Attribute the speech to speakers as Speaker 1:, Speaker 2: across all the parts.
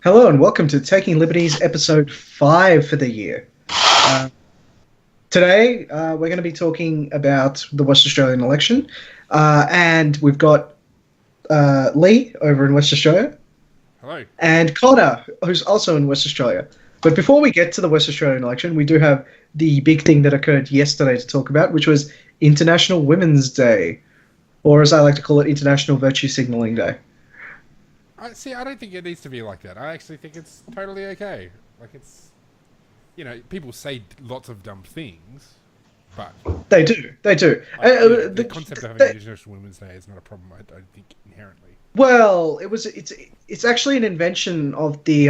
Speaker 1: Hello and welcome to Taking Liberties, episode 5 for the year. Uh, Today, we're going to be talking about the West Australian election, and we've got Lee over in West Australia,
Speaker 2: Hello.
Speaker 1: and Connor, who's also in West Australia. But before we get to the West Australian election, we do have the big thing that occurred yesterday to talk about, which was International Women's Day, or as I like to call it, International Virtue Signalling Day.
Speaker 2: I don't think it needs to be like that. I actually think it's totally okay. Like, people say lots of dumb things, but
Speaker 1: They do, they do.
Speaker 2: the concept of having International Women's Day is not a problem, I don't think, inherently.
Speaker 1: Well, it's actually an invention of the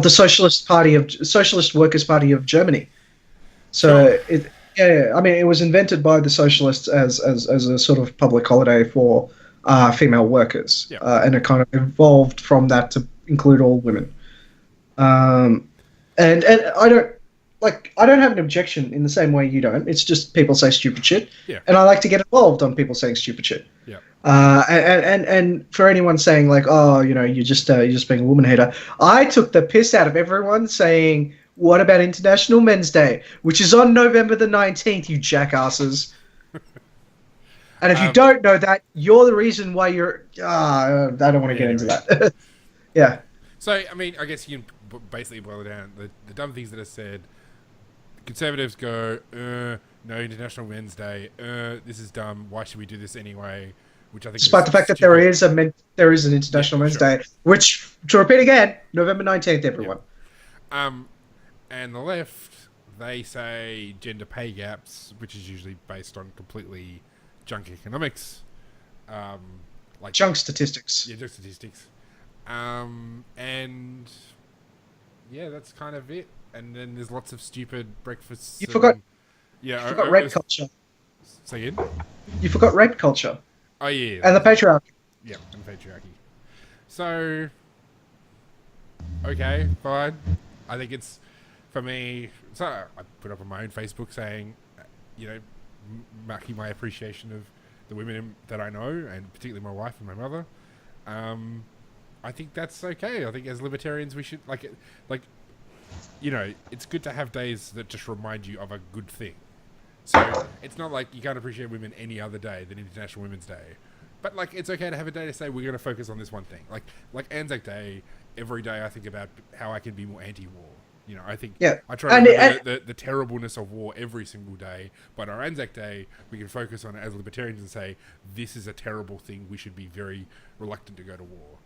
Speaker 1: Socialist Workers' Party of Germany. So
Speaker 2: Sure.
Speaker 1: yeah, I mean, it was invented by the socialists as a sort of public holiday for female workers,
Speaker 2: Yeah.
Speaker 1: and it kind of evolved from that to include all women. Um, and I don't have an objection in the same way you don't. It's just people say stupid shit,
Speaker 2: Yeah.
Speaker 1: and I like to get involved on people saying stupid shit.
Speaker 2: Yeah.
Speaker 1: And for anyone saying like, oh, you're just being a woman hater, I took the piss out of everyone saying, what about International Men's Day, which is on November the 19th, you jackasses. And if you don't know that, you're the reason why you're. I don't want to get into that. Yeah.
Speaker 2: So, I mean, I guess you can basically boil it down. The dumb things that are said, conservatives go, no International Men's Day, this is dumb, why should we do this anyway? Which I think
Speaker 1: Despite
Speaker 2: is
Speaker 1: the fact that there is an International Men's Day, which, to repeat again, November 19th, everyone.
Speaker 2: Yeah. And the left, they say gender pay gaps, which is usually based on completely junk economics. Like
Speaker 1: Junk statistics.
Speaker 2: Yeah, junk statistics. And yeah, that's kind of it. And then there's lots of stupid breakfasts.
Speaker 1: You forgot.
Speaker 2: Yeah,
Speaker 1: You forgot rape culture.
Speaker 2: Say again.
Speaker 1: You forgot rape culture.
Speaker 2: Oh yeah.
Speaker 1: And the patriarchy.
Speaker 2: Yeah, and patriarchy. So, okay, fine. I think it's, for me, so I put up on my own Facebook saying, marking my appreciation of the women that I know, and particularly my wife and my mother. I think that's okay. I think as libertarians we should, it's good to have days that just remind you of a good thing. So it's not like you can't appreciate women any other day than International Women's Day. But, it's okay to have a day to say we're going to focus on this one thing. Like Anzac Day, every day I think about how I can be more anti-war. I think I try to remember the terribleness of war every single day. But on Anzac Day, we can focus on it as libertarians and say, this is a terrible thing. We should be very reluctant to go to war.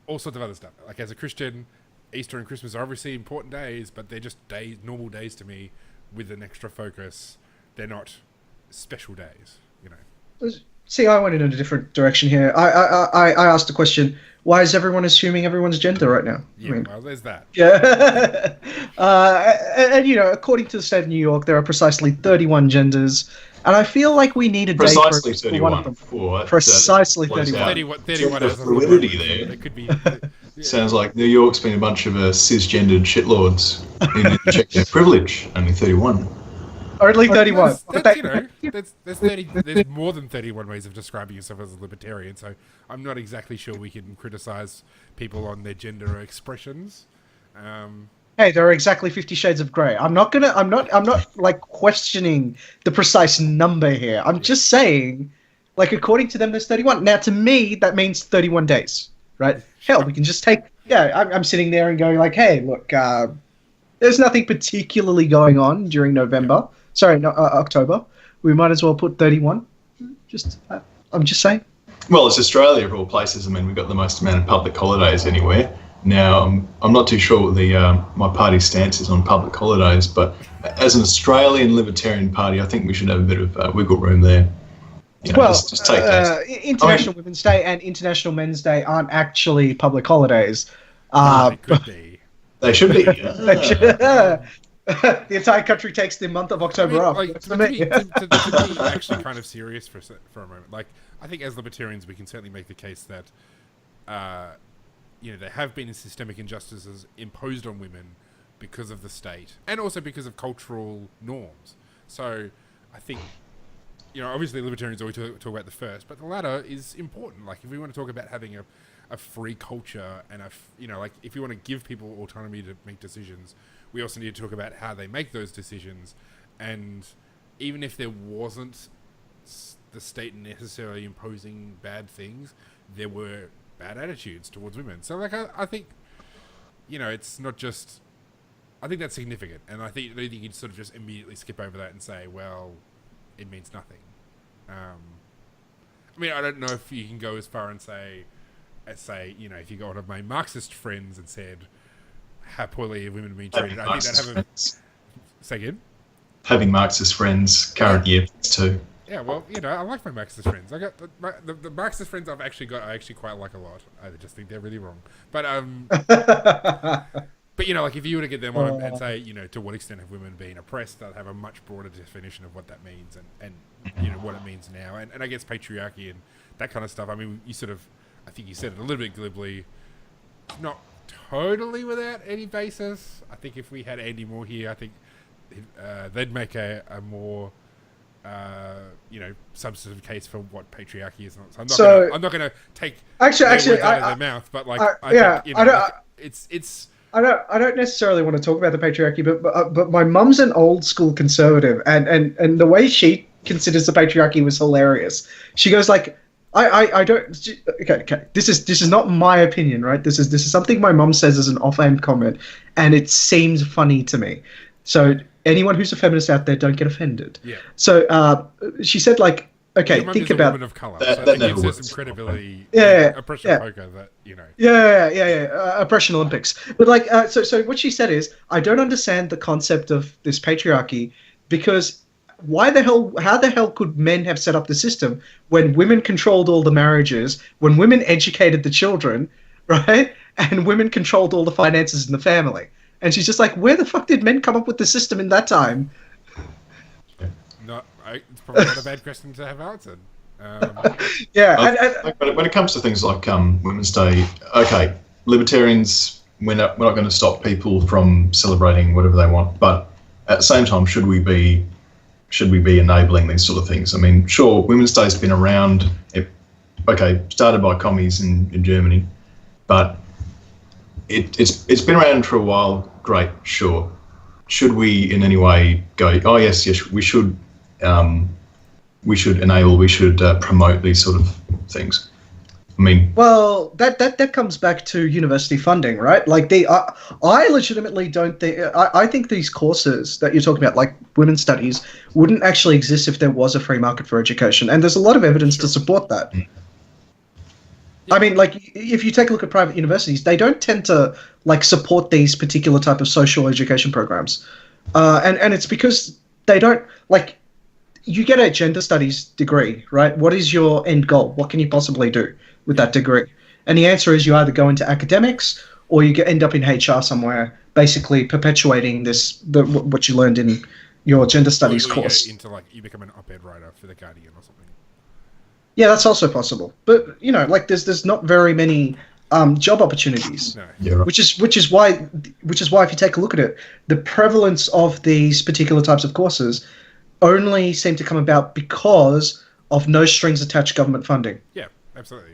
Speaker 2: All sorts of other stuff. Like, as a Christian, Easter and Christmas are obviously important days, but they're just normal days to me with an extra focus. They're not special days,
Speaker 1: See, I went in a different direction here. I asked the question: why is everyone assuming everyone's gender right now?
Speaker 2: Yeah, well, there's that.
Speaker 1: Yeah, and according to the state of New York, there are precisely 31 genders, and I feel like we need a day for one of them. Precisely 31.
Speaker 2: 31
Speaker 3: has fluidity there.
Speaker 2: There could be.
Speaker 3: Sounds like New York's been a bunch of cisgendered shitlords. They need to check their privilege. Only 31.
Speaker 1: Only 31.
Speaker 2: There's more than 31 ways of describing yourself as a libertarian, so I'm not exactly sure we can criticize people on their gender expressions.
Speaker 1: Hey, there are exactly 50 shades of grey. I'm not like questioning the precise number here. I'm just saying, like, according to them, there's 31. Now, to me, that means 31 days, right? Hell, we can just take. Yeah, I'm sitting there and going like, hey, look, there's nothing particularly going on during November. Sorry, no, October. We might as well put 31. I'm just saying.
Speaker 3: Well, it's Australia of all places. I mean, we've got the most amount of public holidays anywhere. Now, I'm not too sure what my party's stance is on public holidays, but as an Australian Libertarian Party, I think we should have a bit of wiggle room there. Just take that.
Speaker 1: International Women's Day and International Men's Day aren't actually public holidays.
Speaker 2: They could be.
Speaker 3: They should be.
Speaker 1: The entire country takes the month of October off.
Speaker 2: To be actually kind of serious for a moment, I think as libertarians we can certainly make the case that there have been systemic injustices imposed on women because of the state and also because of cultural norms. So I think you know, obviously libertarians always talk about the first, but the latter is important. Like, if we want to talk about having a free culture and you know, like, if you want to give people autonomy to make decisions, we also need to talk about how they make those decisions. And even if there wasn't the state necessarily imposing bad things, there were bad attitudes towards women. So, like, I think, you know, it's not just... I think that's significant, and I think you can sort of just immediately skip over that and say, well, it means nothing. I mean, I don't know if you can go as far and say, you know, if you got one of my Marxist friends and said how poorly women are being treated, I think that'd have a... Say again?
Speaker 3: Having Marxist friends, current year too.
Speaker 2: Yeah, well, you know, I like my Marxist friends. I got the Marxist friends I actually quite like a lot. I just think they're really wrong. But but you know, like, if you were to get them on and say, you know, to what extent have women been oppressed, they'll have a much broader definition of what that means and you know, what it means now. And I guess patriarchy and that kind of stuff. I mean, I think you said it a little bit glibly, not totally without any basis. I think if we had Andy Moore here, I think they'd make a more you know, substantive case for what patriarchy is. So I'm not going to take words out of their mouth, but like, I think, you know, it's.
Speaker 1: I don't necessarily want to talk about the patriarchy, but my mum's an old school conservative, and the way she considers the patriarchy was hilarious. She goes like, I don't. Okay. This is not my opinion, right? This is something my mum says as an offhand comment, and it seems funny to me. So anyone who's a feminist out there, don't get offended.
Speaker 2: Yeah.
Speaker 1: So she said, like, okay, think about...
Speaker 2: woman of color, so that gives her some credibility. Oppression poker, that, you know.
Speaker 1: Oppression Olympics. But like, so what she said is, I don't understand the concept of this patriarchy, because how the hell could men have set up the system when women controlled all the marriages, when women educated the children, right? And women controlled all the finances in the family. And she's just like, where the fuck did men come up with the system in that time?
Speaker 2: It's probably not a bad question to have answered.
Speaker 3: But when it comes to things like Women's Day, okay, libertarians, we're not going to stop people from celebrating whatever they want, but at the same time, should we be enabling these sort of things? I mean, sure, Women's Day's been around. Started by commies in Germany, but it's been around for a while. Great, sure. Should we in any way go, oh yes, we should enable, we should promote these sort of things? I mean,
Speaker 1: well, that comes back to university funding, right? Like, I legitimately don't think... I think these courses that you're talking about, like women's studies, wouldn't actually exist if there was a free market for education, and there's a lot of evidence to support that. I mean, like, if you take a look at private universities, they don't tend to, like, support these particular type of social education programs. And it's because they don't, like, you get a gender studies degree, right? What is your end goal? What can you possibly do with that degree? And the answer is you either go into academics or you end up in HR somewhere, basically perpetuating what you learned in your gender studies course.
Speaker 2: You become an op-ed writer for The Guardian or something.
Speaker 1: Yeah, that's also possible. But, you know, like, there's not very many job opportunities.
Speaker 2: No.
Speaker 3: Yeah, right.
Speaker 1: Which is why if you take a look at it, the prevalence of these particular types of courses only seem to come about because of no strings attached government funding.
Speaker 2: Yeah, absolutely.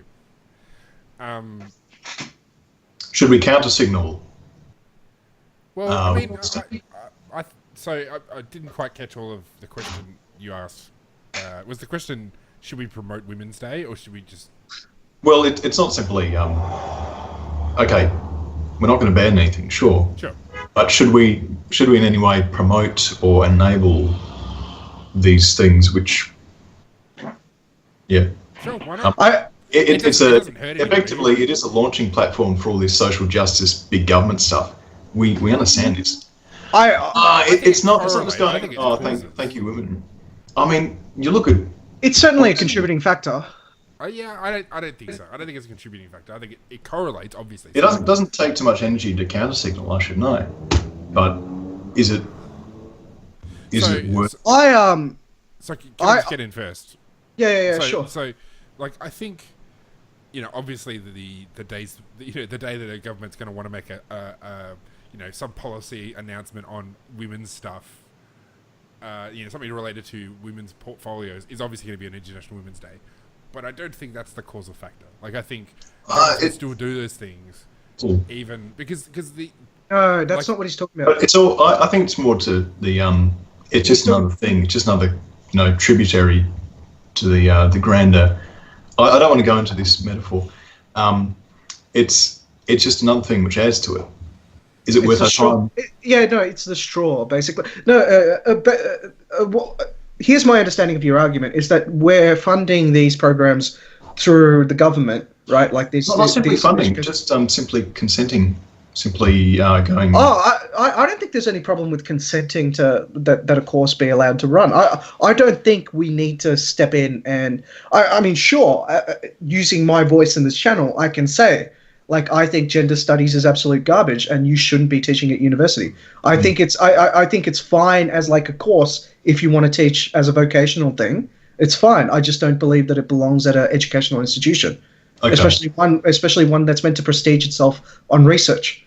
Speaker 3: Should we counter signal?
Speaker 2: Well, I mean, I didn't quite catch all of the question you asked. Was the question, should we promote Women's Day, or should we just...
Speaker 3: Well, it's not simply, okay, we're not going to ban anything, sure. But should we in any way promote or enable these things which... Yeah.
Speaker 2: Sure, why not?
Speaker 3: It is a launching platform for all this social justice, big government stuff. We understand this. It's not just going, thank you, women. I mean, you look at...
Speaker 1: It's certainly a contributing factor.
Speaker 2: Yeah, I don't think so. I don't think it's a contributing factor. I think it correlates, obviously.
Speaker 3: It doesn't take too much energy to counter signal, I should know. But is it worth...
Speaker 2: So can I just get in first?
Speaker 1: Yeah, sure.
Speaker 2: So, like, I think, you know, obviously the days, you know, the day that a government's going to want to make a some policy announcement on women's stuff, something related to women's portfolios is obviously going to be an International Women's Day. But I don't think that's the causal factor. Like, I think can still do those things, even because the.
Speaker 1: No, that's not what he's talking about.
Speaker 3: But it's all. I think it's more to the. It's just another thing. It's just another, tributary to the grander. I don't want to go into this metaphor. It's just another thing which adds to it. Is it worth our time?
Speaker 1: It's the straw, basically. Here's my understanding of your argument: is that we're funding these programs through the government, right? Like these.
Speaker 3: Not simply funding, just simply consenting, simply going.
Speaker 1: Oh, I don't think there's any problem with consenting to that a course be allowed to run. I don't think we need to step in and. I mean, sure, using my voice in this channel, I can say. Like, I think gender studies is absolute garbage, and you shouldn't be teaching at university. I think it's fine as like a course if you want to teach as a vocational thing. It's fine. I just don't believe that it belongs at an educational institution, especially one that's meant to prestige itself on research,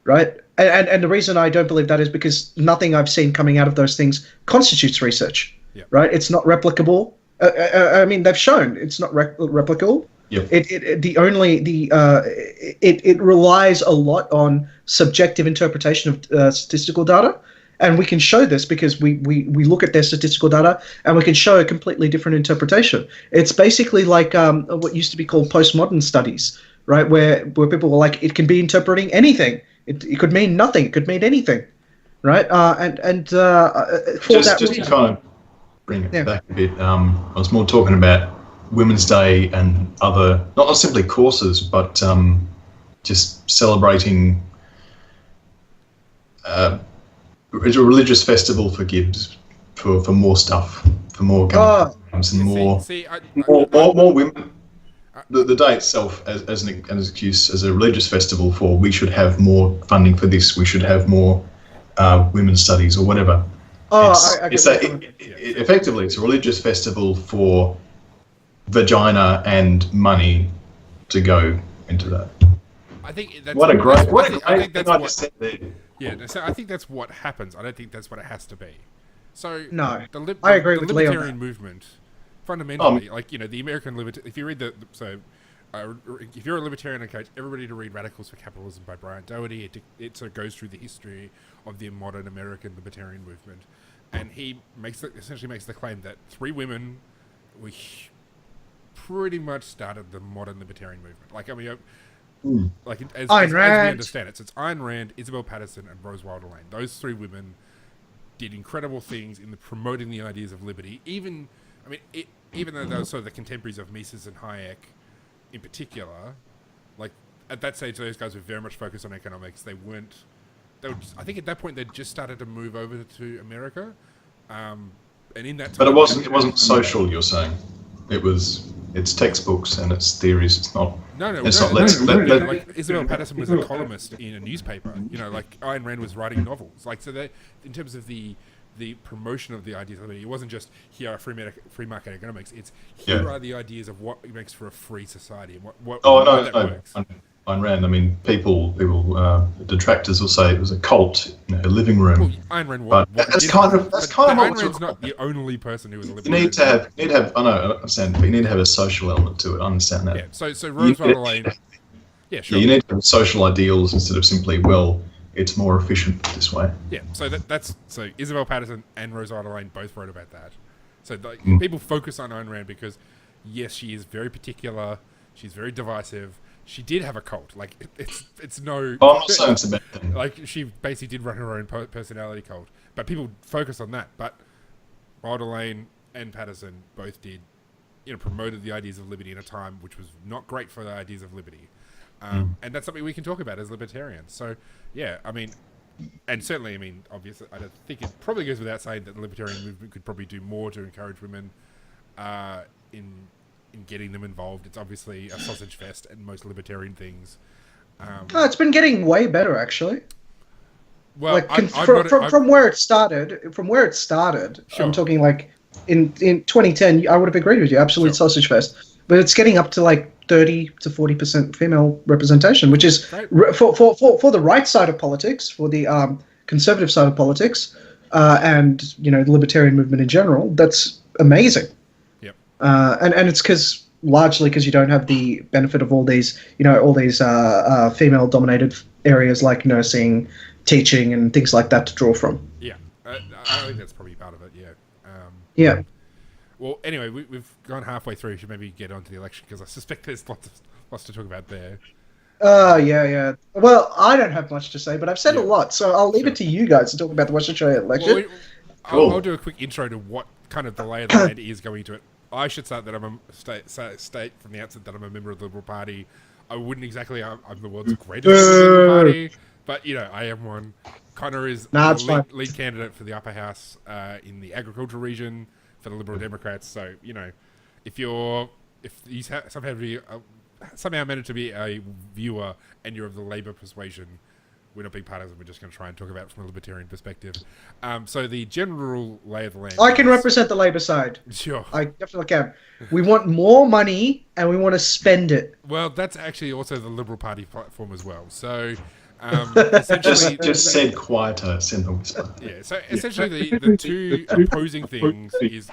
Speaker 1: right? And the reason I don't believe that is because nothing I've seen coming out of those things constitutes research, right? It's not replicable. I mean, they've shown it's not replicable.
Speaker 3: Yep.
Speaker 1: It relies a lot on subjective interpretation of statistical data, and we can show this because we look at their statistical data and we can show a completely different interpretation. It's basically like what used to be called postmodern studies, right? Where people were like, it can be interpreting anything. It could mean nothing. It could mean anything, right?
Speaker 3: Just to kind of bring it back a bit, I was more talking about Women's Day and other, not simply courses, but just celebrating a religious festival for Gibbs, for more stuff, for more games and more women. The day itself as an excuse, as a religious festival for we should have more funding for this, we should have more women's studies or whatever. Effectively, it's a religious festival for vagina and money to go into that.
Speaker 2: I think that's
Speaker 3: what a great
Speaker 2: Yeah, so I think that's what happens. I don't think that's what it has to be. So
Speaker 1: no, I agree with Leo.
Speaker 2: The libertarian movement, fundamentally, the American if you read if you're a libertarian, I encourage everybody to read Radicals for Capitalism by Brian Doherty. It sort of goes through the history of the modern American libertarian movement, and he essentially makes the claim that three women pretty much started the modern libertarian movement. Like, I mean, as we understand it, so it's Ayn Rand, Isabel Patterson, and Rose Wilder-Lane. Those three women did incredible things in promoting the ideas of liberty. Even though they were sort of the contemporaries of Mises and Hayek, in particular, like at that stage, those guys were very much focused on economics. I think at that point they'd just started to move over to America, and in that time,
Speaker 3: but it wasn't social. You're saying it's textbooks and it's theories. It's not.
Speaker 2: Like Isabel Patterson was a columnist in a newspaper. Like Ayn Rand was writing novels. Like, so that in terms of the promotion of the ideas of liberty, it wasn't just here are free market economics. It's here are the ideas of what makes for a free society and what works.
Speaker 3: Ayn Rand. I mean, people, detractors will say it was a cult in her living room.
Speaker 2: Well, Ayn Rand,
Speaker 3: that's kind of
Speaker 2: Ayn Rand's not the only person who was a libertarian.
Speaker 3: You need to have. I know, I understand, but you need to have a social element to it. I understand that.
Speaker 2: Yeah. So Rose Wilder-Lane. Yeah, sure.
Speaker 3: You need to have social ideals instead of simply, it's more efficient this way.
Speaker 2: Yeah. So so Isabel Patterson and Rose Wilder-Lane both wrote about that. So people focus on Ayn Rand because, yes, she is very particular. She's very divisive. She did have a cult. Like, it's no...
Speaker 3: I'm not saying it's a bad thing.
Speaker 2: Like, she basically did run her own personality cult. But people focus on that. But Wilder-Lane and Patterson both did, promoted the ideas of liberty in a time which was not great for the ideas of liberty. And that's something we can talk about as libertarians. So, yeah, I mean... And certainly, I mean, obviously, I don't think it probably goes without saying that the libertarian movement could probably do more to encourage women in getting them involved. It's obviously a sausage fest and most libertarian things.
Speaker 1: It's been getting way better, actually.
Speaker 2: Well,
Speaker 1: from where it started,
Speaker 2: sure.
Speaker 1: I'm talking like in 2010, I would have agreed with you, absolute sausage fest. But it's getting up to like 30 to 40% female representation, which is for the right side of politics, for the conservative side of politics. and the libertarian movement in general, that's amazing.
Speaker 2: Yep.
Speaker 1: And it's largely because you don't have the benefit of all these female-dominated areas like nursing, teaching, and things like that to draw from.
Speaker 2: Yeah, I think that's probably part of it. Yeah.
Speaker 1: Yeah.
Speaker 2: Well, anyway, we've gone halfway through. We should maybe get on to the election because I suspect there's lots to talk about there.
Speaker 1: Yeah. Well, I don't have much to say, but I've said a lot, so I'll leave it to you guys to talk about the Western Australia election.
Speaker 2: Well, I'll do a quick intro to what kind of the lay of the land is going to it. I should start that I'm a state from the outset that I'm a member of the Liberal Party. I wouldn't exactly. I'm the world's greatest Liberal Party, but I am one. Connor is the lead candidate for the upper house in the agricultural region for the Liberal Democrats. So if you somehow manage to be a viewer and you're of the Labor persuasion, we're not being partisan. We're just going to try and talk about it from a libertarian perspective. So the general lay of the land.
Speaker 1: I can represent the Labor side.
Speaker 2: Sure.
Speaker 1: I definitely can. We want more money and we want to spend it.
Speaker 2: Well, that's actually also the Liberal Party platform as well. So essentially...
Speaker 3: just said quieter, send the whisper.
Speaker 2: Yeah, so essentially the two opposing things is...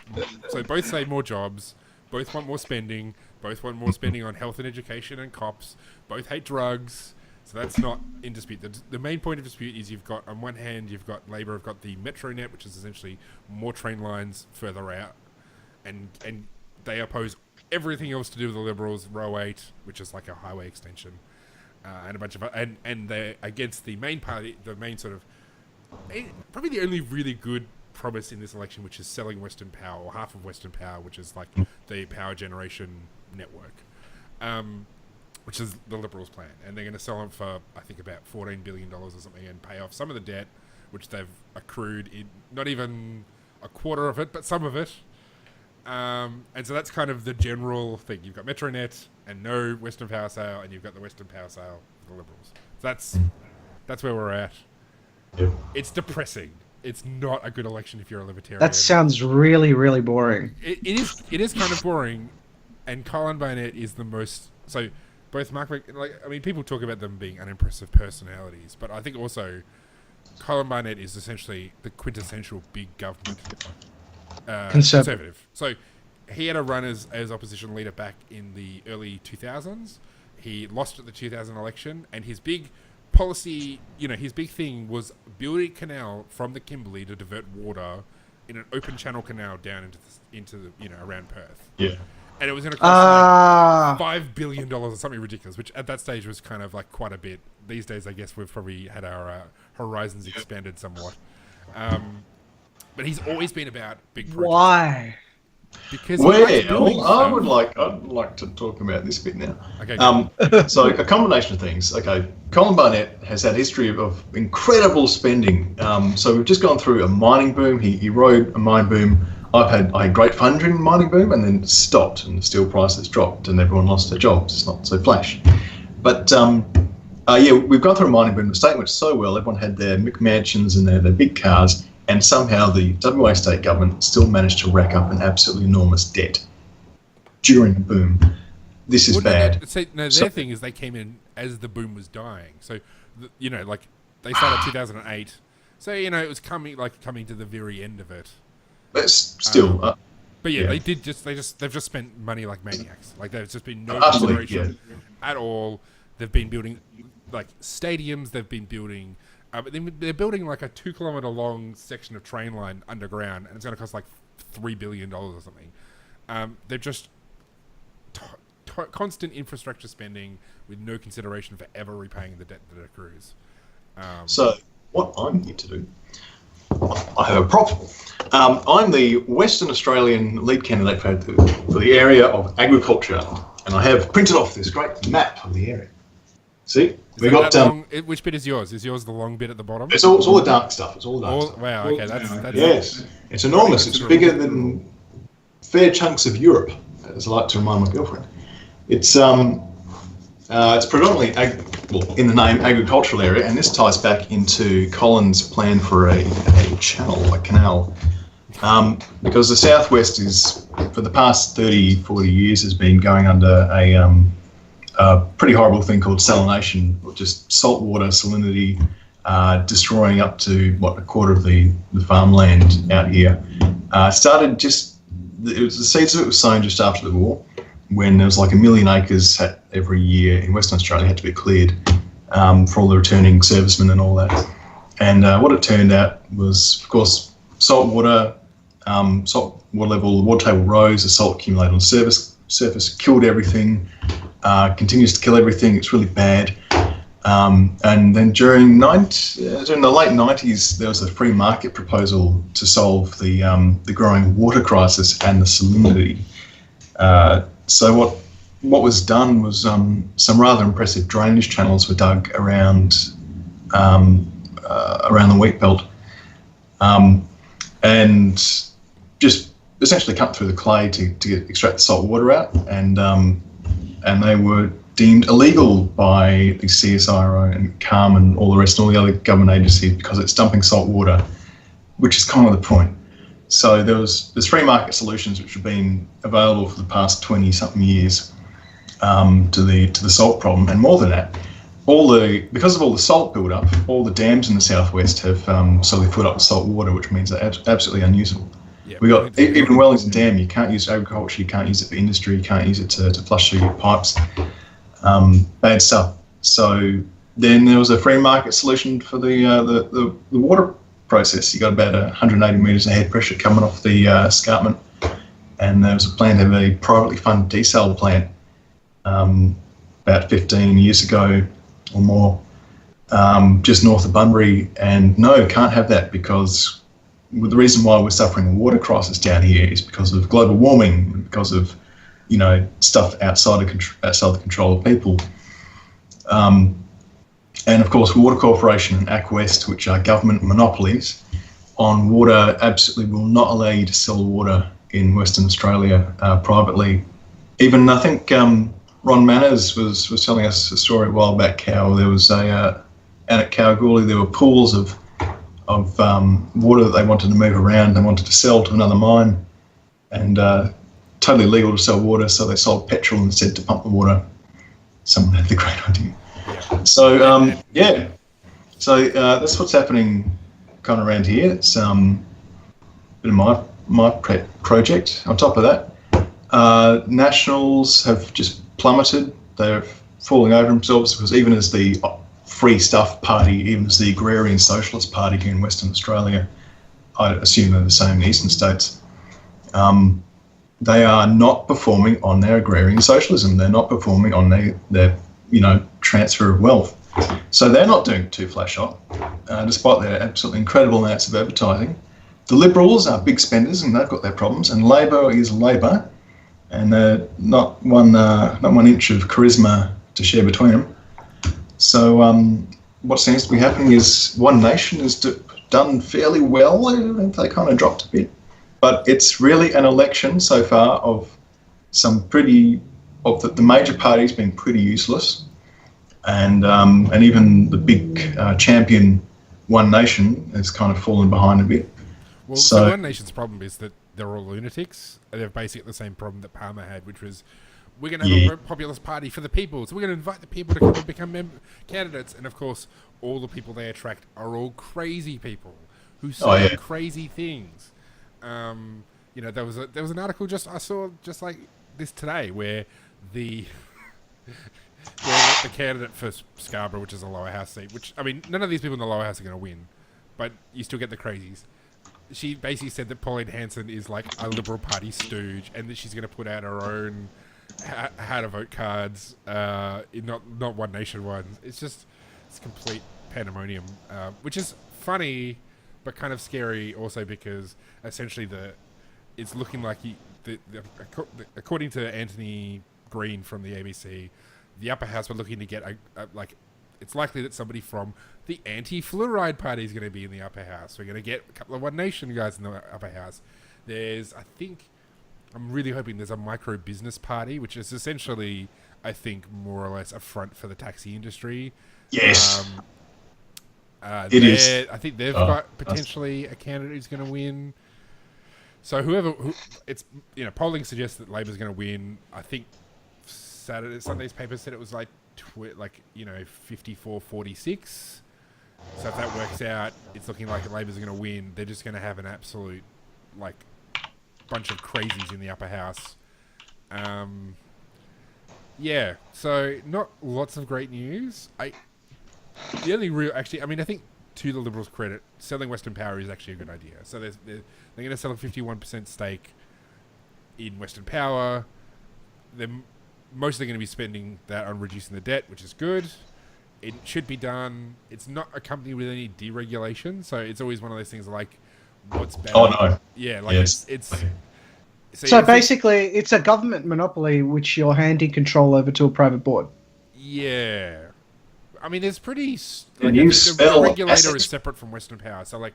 Speaker 2: So both say more jobs, both want more spending, both want more spending on health and education and cops, both hate drugs... So that's not in dispute. The main point of dispute is you've got, on one hand, Labor have got the MetroNet, which is essentially more train lines further out, and they oppose everything else to do with the Liberals, Row 8, which is like a highway extension, and a bunch of and they're against the main party, the main sort of probably the only really good promise in this election, which is selling Western Power or half of Western Power, which is like the power generation network. Which is the Liberals' plan. And they're going to sell them for, I think, about $14 billion or something and pay off some of the debt, which they've accrued in not even a quarter of it, but some of it. And so that's kind of the general thing. You've got MetroNet and no Western Power sale, and you've got the Western Power sale for the Liberals. So that's where we're at.
Speaker 3: Yep.
Speaker 2: It's depressing. It's not a good election if you're a libertarian.
Speaker 1: That sounds really, really boring.
Speaker 2: It is kind of boring, and Colin Barnett is the most... So... Both people talk about them being unimpressive personalities, but I think also Colin Barnett is essentially the quintessential big government conservative. So he had a run as opposition leader back in the early 2000s. He lost at the 2000 election, and his big policy, his big thing was building a canal from the Kimberley to divert water in an open channel canal down into the around Perth.
Speaker 3: Yeah.
Speaker 2: And it was going to cost $5 billion or something ridiculous, which at that stage was kind of like quite a bit. These days, I guess we've probably had our horizons expanded somewhat. But he's always been about big projects.
Speaker 1: Why?
Speaker 2: Because
Speaker 3: I'd like to talk about this bit now.
Speaker 2: Okay.
Speaker 3: So a combination of things. Okay, Colin Barnett has had history of incredible spending. So we've just gone through a mining boom. He rode a mine boom. I had great fun during the mining boom, and then it stopped, and the steel prices dropped, and everyone lost their jobs. It's not so flash. But we've gone through a mining boom. The state went so well. Everyone had their McMansions and their big cars, and somehow the WA state government still managed to rack up an absolutely enormous debt during the boom. This is bad.
Speaker 2: Their thing is they came in as the boom was dying. So, they started 2008. So it was coming to the very end of it.
Speaker 3: But still,
Speaker 2: but they've just spent money like maniacs. Like there's just been no consideration at all. They've been building like stadiums. They've been building, but they're building like a 2 kilometer long section of train line underground, and it's going to cost like $3 billion or something. They're just constant infrastructure spending with no consideration for ever repaying the debt that accrues.
Speaker 3: So what I'm here to do, I have a prop. I'm the Western Australian lead candidate for the area of agriculture, and I have printed off this great map of the area. See, we got
Speaker 2: which bit is yours? Is yours the long bit at the bottom?
Speaker 3: It's all the dark stuff. It's all the dark stuff.
Speaker 2: Wow. Okay, that's
Speaker 3: yes. It's enormous. It's bigger than fair chunks of Europe, as I like to remind my girlfriend. It's predominantly in the name agricultural area, and this ties back into Colin's plan for a channel, a canal, because the southwest is, for the past 30, 40 years, has been going under a pretty horrible thing called salination, or just saltwater salinity destroying up to a quarter of the farmland out here. Started just it was the seeds of it was sown just after the war, when there was like 1 million acres every year in Western Australia had to be cleared for all the returning servicemen and all that. And what it turned out was, of course, salt water level, the water table rose, the salt accumulated on the surface killed everything, continues to kill everything. It's really bad. And then during the late 90s, there was a free market proposal to solve the growing water crisis and the salinity. So what was done was some rather impressive drainage channels were dug around the wheat belt, and just essentially cut through the clay to extract the salt water out, and they were deemed illegal by the CSIRO and CALM and all the rest, and all the other government agencies, because it's dumping salt water, which is kind of the point. So there's free market solutions which have been available for the past 20-something years to the salt problem, and more than that, because of all the salt build-up, all the dams in the southwest have slowly filled up with salt water, which means they're absolutely unusable. Yeah, we got even Wellington Dam. You can't use it for agriculture. You can't use it for industry. You can't use it to flush through your pipes. Bad stuff. So then there was a free market solution for the water process. You got about 180 metres of head pressure coming off the escarpment, and there was a plan to have a privately funded desal plant about 15 years ago or more, just north of Bunbury, and no, can't have that, because the reason why we're suffering a water crisis down here is because of global warming, because of stuff outside the control of people. And of course, Water Corporation and AcWest, which are government monopolies on water, absolutely will not allow you to sell water in Western Australia privately. Even I think Ron Manners was telling us a story a while back how there was out at Kalgoorlie there were pools of water that they wanted to move around. They wanted to sell to another mine, and totally legal to sell water, so they sold petrol instead to pump the water. Someone had the great idea. So so that's what's happening kind of around here. It's a bit of my project. On top of that, Nationals have just plummeted. They're falling over themselves, because even as the Free Stuff Party, even as the Agrarian Socialist Party here in Western Australia, I assume they're the same in the eastern states, they are not performing on their agrarian socialism. They're not performing on their transfer of wealth. So they're not doing too flash hot, despite their absolutely incredible amounts of advertising. The Liberals are big spenders, and they've got their problems. And Labor is Labor, and they're not one inch of charisma to share between them. So what seems to be happening is One Nation has done fairly well. They kind of dropped a bit. But it's really an election so far of the major parties being pretty useless, and even the big champion One Nation has kind of fallen behind a bit.
Speaker 2: Well, so One Nation's problem is that they're all lunatics. They're basically the same problem that Palmer had, which was, we're going to have a populist party for the people, so we're going to invite the people to come and become candidates. And of course, all the people they attract are all crazy people who say crazy things. There was an article I saw just like this today, where the candidate for Scarborough, which is a lower house seat, which, I mean, none of these people in the lower house are going to win, but you still get the crazies. She basically said that Pauline Hanson is like a Liberal Party stooge, and that she's going to put out her own how to vote cards, not One Nation ones. It's complete pandemonium, which is funny, but kind of scary also, because essentially it's looking like according to Anthony Green from the ABC, the upper house were looking to get it's likely that somebody from the anti-fluoride party is going to be in the upper house. We're going to get a couple of One Nation guys in the upper house. I'm really hoping there's a micro-business party, which is essentially, I think, more or less a front for the taxi industry.
Speaker 3: Yes.
Speaker 2: It is. I think they've got potentially a candidate who's going to win. So polling suggests that Labor's going to win. I think Sunday's paper said it was 54-46. So if that works out, it's looking like Labor's are going to win. They're just going to have an absolute, like, bunch of crazies in the upper house. Yeah, so not lots of great news. The only real, actually, I mean, I think to the Liberals' credit, selling Western Power is actually a good idea. So they're going to sell a 51% stake in Western Power. They're mostly going to be spending that on reducing the debt, which is good. It should be done. It's not a company with any deregulation, so it's always one of those things like, what's better?
Speaker 3: Oh no.
Speaker 2: Yeah, like
Speaker 3: Yes.
Speaker 2: it's
Speaker 1: So basically, it's a government monopoly which you're handing control over to a private board.
Speaker 2: yeah. I mean, there's pretty
Speaker 3: Can you
Speaker 2: the
Speaker 3: spell
Speaker 2: regulator is
Speaker 3: assets?
Speaker 2: separate from Western Power, so like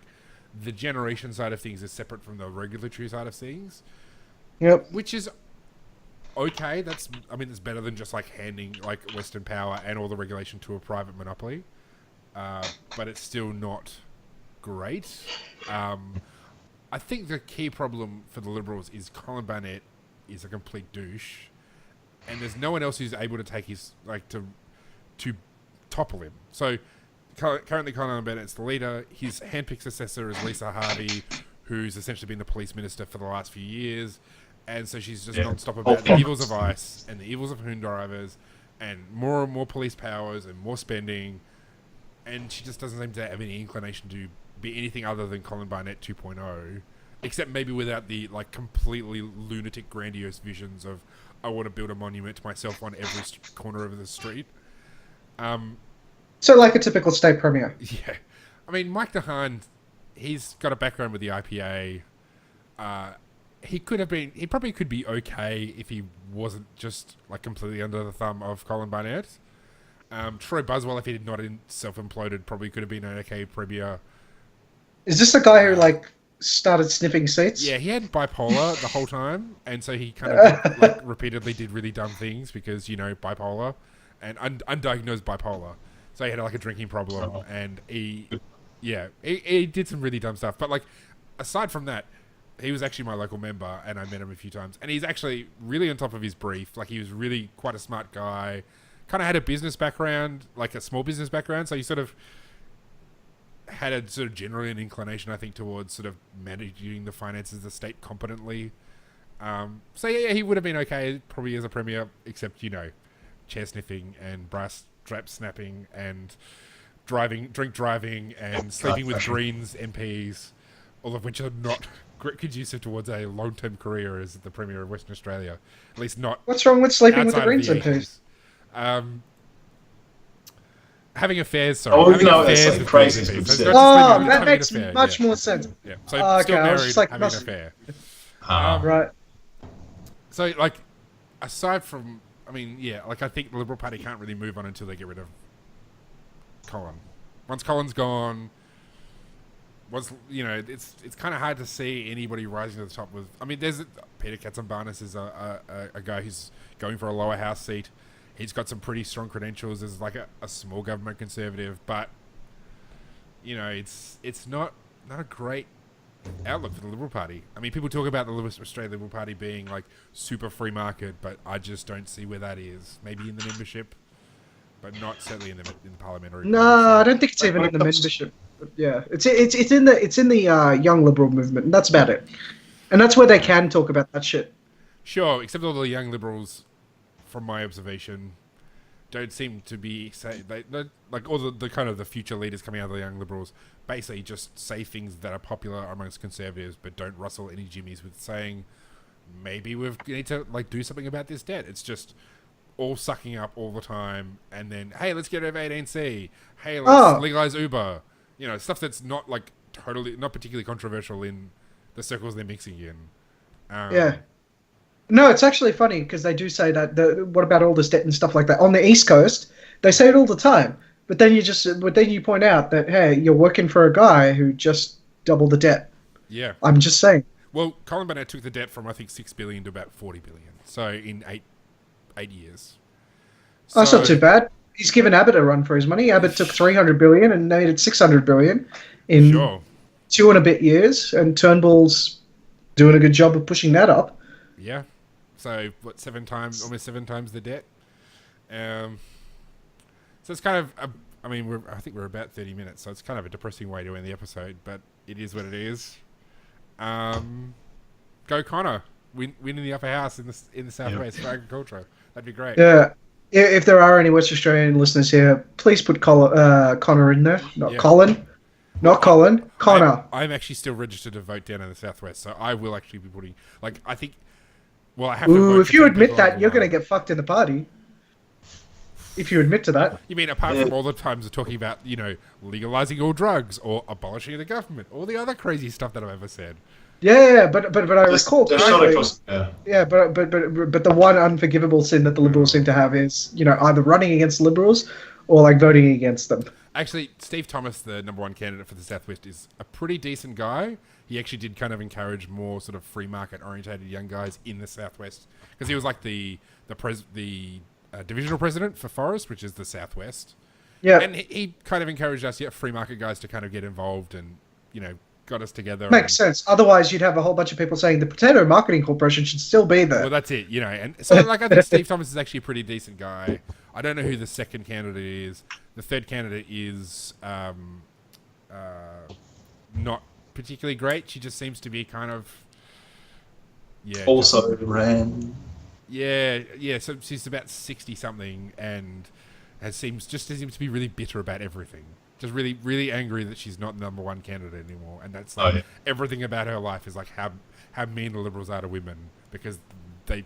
Speaker 2: the generation side of things is separate from the regulatory side of things,
Speaker 1: Yep.
Speaker 2: which is okay. That's it's better than just like handing like Western Power and all the regulation to a private monopoly, but it's still not great. I think the key problem for the Liberals is Colin Barnett is a complete douche, and there's no one else who's able to take his to topple him. So currently Colin Barnett's the leader. His handpicked successor is Lisa Harvey, who's essentially been the police minister for the last few years, and so she's just non-stop about the evils of ICE and the evils of hoon drivers and more police powers and more spending, and she just doesn't seem to have any inclination to be anything other than Colin Barnett 2.0, except maybe without the like completely lunatic grandiose visions of I want to build a monument to myself on every corner of the street.
Speaker 1: So like a typical state premier.
Speaker 2: Yeah. I mean, Mike DeHaan, he's got a background with the IPA. He probably could be okay if he wasn't just like completely under the thumb of Colin Barnett. Troy Buswell, if he had not self-imploded, probably could have been an okay premier.
Speaker 1: Is this the guy who like started sniffing seats?
Speaker 2: Yeah, he had bipolar the whole time, and so he kind of like repeatedly did really dumb things because bipolar and undiagnosed bipolar. So he had like a drinking problem, and he did some really dumb stuff. But like aside from that, he was actually my local member, and I met him a few times, and he's actually really on top of his brief. Like he was really quite a smart guy. Kind of had a business background, like a small business background, so he sort of had a sort of generally an inclination, I think, towards sort of managing the finances of the state competently. So yeah, he would have been okay probably as a premier, except chair sniffing and brass strap snapping and drink driving and sleeping with Greens MPs, all of which are not conducive towards a long-term career as the premier of Western Australia. At least not.
Speaker 1: What's wrong with sleeping with the
Speaker 2: outside of
Speaker 1: Greens MPs?
Speaker 2: Having affairs,
Speaker 3: Having
Speaker 2: affairs
Speaker 3: that's like
Speaker 2: with
Speaker 3: crazy.
Speaker 2: Greens MPs.
Speaker 3: It's
Speaker 2: So
Speaker 3: absurd.
Speaker 2: it's not just
Speaker 1: Oh,
Speaker 2: sleeping,
Speaker 1: that
Speaker 2: having an
Speaker 1: makes
Speaker 2: affair,
Speaker 1: much
Speaker 2: yeah.
Speaker 1: more sense.
Speaker 2: Yeah. So
Speaker 1: Okay,
Speaker 2: still
Speaker 1: I was
Speaker 2: married,
Speaker 1: just like,
Speaker 2: having an affair.
Speaker 1: Right.
Speaker 2: So, like, aside from, I think the Liberal Party can't really move on until they get rid of Colin. Once Colin's gone, it's kind of hard to see anybody rising to the top with. I mean, there's Peter Katzenbarnis is a guy who's going for a lower house seat. He's got some pretty strong credentials as like a small government conservative, but it's not a great outlook for the Liberal Party. I mean, people talk about the Australian Liberal Party being like super free market, but I just don't see where that is. Maybe in the membership, but not certainly in the parliamentary.
Speaker 1: No, I don't think it's even in the membership. But yeah, it's in the young Liberal movement, and that's about it. And that's where they can talk about that shit.
Speaker 2: Sure, except all the young Liberals, from my observation, don't seem to be like all the kind of the future leaders coming out of the young Liberals basically just say things that are popular amongst conservatives, but don't rustle any jimmies with saying maybe we need to like do something about this debt. It's just all sucking up all the time, and then hey, let's get rid of 18C. Hey, let's legalize Uber. Stuff that's not like not particularly controversial in the circles they're mixing in.
Speaker 1: Yeah. No, it's actually funny because they do say that. What about all this debt and stuff like that on the East Coast? They say it all the time, but then you point out that hey, you're working for a guy who just doubled the debt.
Speaker 2: Yeah,
Speaker 1: I'm just saying.
Speaker 2: Well, Colin Barnett took the debt from I think $6 billion to about $40 billion. So in eight years.
Speaker 1: So, that's not too bad. He's given Abbott a run for his money. Abbott took $300 billion and made it $600 billion in 2 and a bit years, and Turnbull's doing a good job of pushing that up.
Speaker 2: Yeah. So almost seven times the debt. So it's kind of I mean, I think we're about 30 minutes, so it's kind of a depressing way to end the episode, but it is what it is. Go Connor. Win in the upper house in the southwest for agriculture. That'd be great.
Speaker 1: Yeah. If there are any West Australian listeners here, please put Connor in there. Not Colin. Not Colin. Connor.
Speaker 2: I'm actually still registered to vote down in the southwest, so I will actually be putting... Like, I think... Well, I have to vote
Speaker 1: if you admit that, you're going to get fucked in the party. If you admit to that.
Speaker 2: You mean apart from all the times of talking about, legalizing all drugs or abolishing the government, all the other crazy stuff that I've ever said.
Speaker 1: Yeah, but I recall correctly.
Speaker 3: Yeah,
Speaker 1: but the one unforgivable sin that the Liberals seem to have is, either running against Liberals or like voting against them.
Speaker 2: Actually, Steve Thomas, the number one candidate for the Southwest, is a pretty decent guy. He actually did kind of encourage more sort of free market orientated young guys in the Southwest, because he was like the divisional president for Forest, which is the Southwest. Yeah, and he kind of encouraged us, free market guys to kind of get involved and got us together.
Speaker 1: Makes sense. Otherwise, you'd have a whole bunch of people saying the Potato Marketing Corporation should still be there.
Speaker 2: Well, that's it, and so like I think Steve Thomas is actually a pretty decent guy. I don't know who the second candidate is. The third candidate is not particularly great. She just seems to be kind of
Speaker 3: also ran.
Speaker 2: Yeah. So she's about 60 something and seems to be really bitter about everything. Just really, really angry that she's not the number one candidate anymore, and that's like everything about her life is like how mean the Liberals are to women because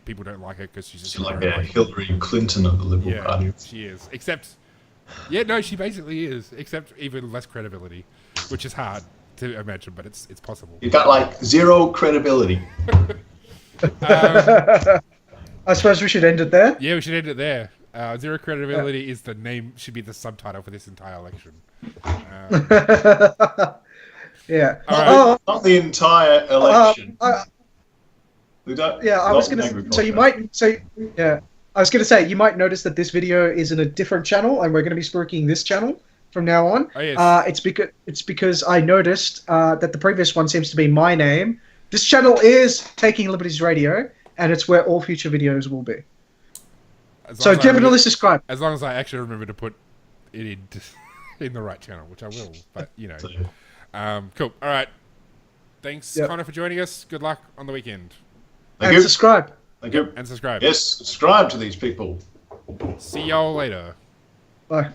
Speaker 2: people don't like her because she's just
Speaker 3: like a Hillary Clinton of the Liberal Party.
Speaker 2: She is. Except, she basically is. Except even less credibility, which is hard to imagine, but it's possible.
Speaker 3: You got like zero credibility.
Speaker 1: I suppose we should end it there.
Speaker 2: Yeah, we should end it there. Zero credibility is the name, should be the subtitle for this entire election.
Speaker 1: Yeah.
Speaker 3: Not the entire election.
Speaker 1: I was going to. So you might. I was going to say you might notice that this video is in a different channel, and we're going to be spooking this channel from now on.
Speaker 2: Oh, yes.
Speaker 1: It's because I noticed that the previous one seems to be my name. This channel is Taking Liberties Radio, and it's where all future videos will be. So definitely subscribe.
Speaker 2: As long as I actually remember to put it in the right channel, which I will. But cool. All right. Thanks, Connor, for joining us. Good luck on the weekend.
Speaker 3: Thank you.
Speaker 1: Subscribe.
Speaker 3: Thank you.
Speaker 2: And subscribe.
Speaker 3: Yes, subscribe to these people.
Speaker 2: See y'all later.
Speaker 1: Bye.